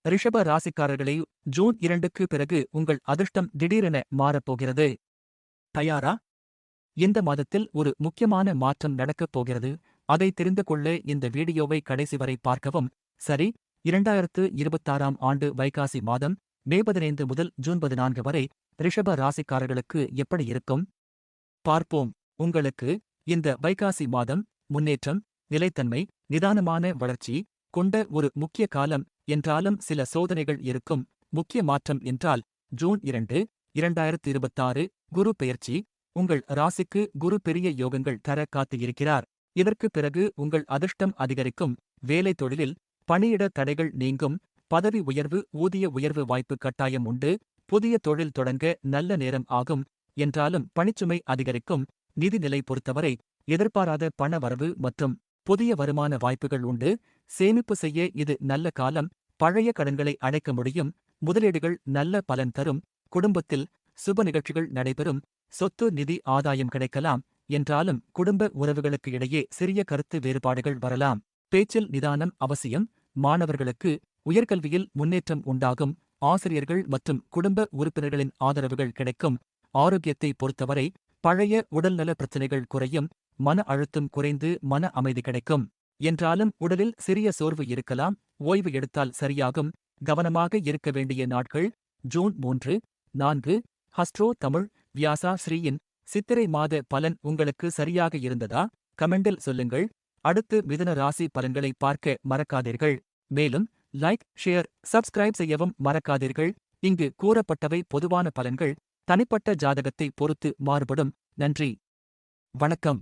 ரிஷப ராசிக்காரர்களே, ஜூன் 2க்கு பிறகு உங்கள் அதிர்ஷ்டம் திடீரென மாறப்போகிறது. தயாரா? இந்த மாதத்தில் ஒரு முக்கியமான மாற்றம் நடக்கப் போகிறது. அதை தெரிந்து கொள்ள இந்த வீடியோவை கடைசி வரை பார்க்கவும். சரி, 2026ஆம் ஆண்டு வைகாசி மாதம் மே 15 முதல் ஜூன் 14 வரை ரிஷப ராசிக்காரர்களுக்கு எப்படி இருக்கும்? பார்ப்போம். உங்களுக்கு இந்த வைகாசி மாதம் முன்னேற்றம், நிலைத்தன்மை, நிதானமான வளர்ச்சி கொண்ட ஒரு முக்கிய காலம் என்றாலும் சில சோதனைகள் இருக்கும். முக்கிய மாற்றம் என்றால் ஜூன் 2, 2026 குரு பெயர்ச்சி. உங்கள் ராசிக்கு குரு பெரிய யோகங்கள் தர காத்து இருக்கிறார். இதற்குப் பிறகு உங்கள் அதிர்ஷ்டம் அதிகரிக்கும். வேலை தொழிலில் பணியிட தடைகள் நீங்கும். பதவி உயர்வு, ஊதிய உயர்வு வாய்ப்பு கட்டாயம் உண்டு. புதிய தொழில் தொடங்க நல்ல நேரம் ஆகும். என்றாலும் பணிச்சுமை அதிகரிக்கும். நிதி நிலை பொறுத்தவரை எதிர்பாராத பண வரவு மற்றும் புதிய வருமான வாய்ப்புகள் உண்டு. சேமிப்பு செய்ய இது நல்ல காலம். பழைய கடன்களை அடைக்க முடியும். முதலீடுகள் நல்ல பலன் தரும். குடும்பத்தில் சுப நிகழ்ச்சிகள் நடைபெறும். சொத்து நிதி ஆதாயம் கிடைக்கலாம். என்றாலும் குடும்ப உறவுகளுக்கு இடையே சிறிய கருத்து வேறுபாடுகள் வரலாம். பேச்சில் நிதானம் அவசியம். மாணவர்களுக்கு உயர்கல்வியில் முன்னேற்றம் உண்டாகும். ஆசிரியர்கள் மற்றும் குடும்ப உறுப்பினர்களின் ஆதரவுகள் கிடைக்கும். ஆரோக்கியத்தை பொறுத்தவரை பழைய உடல்நல பிரச்சினைகள் குறையும். மன அழுத்தம் குறைந்து மன அமைதி கிடைக்கும். என்றாலும் உடலில் சிறிய சோர்வு இருக்கலாம். ஓய்வு எடுத்தால் சரியாகும். கவனமாக இருக்க வேண்டிய நாட்கள் ஜூன் 3, 4. ஹஸ்ட்ரோ தமிழ் வியாசா ஸ்ரீயின் சித்திரை மாத பலன் உங்களுக்கு சரியாக இருந்ததா? கமெண்டில் சொல்லுங்கள். அடுத்து மிதுன ராசி பலன்களை பார்க்க மறக்காதீர்கள். மேலும் லைக், ஷேர், சப்ஸ்கிரைப் செய்யவும் மறக்காதீர்கள். இங்கு கூறப்பட்டவை பொதுவான பலன்கள். தனிப்பட்ட ஜாதகத்தை பொறுத்து மாறுபடும். நன்றி. வணக்கம்.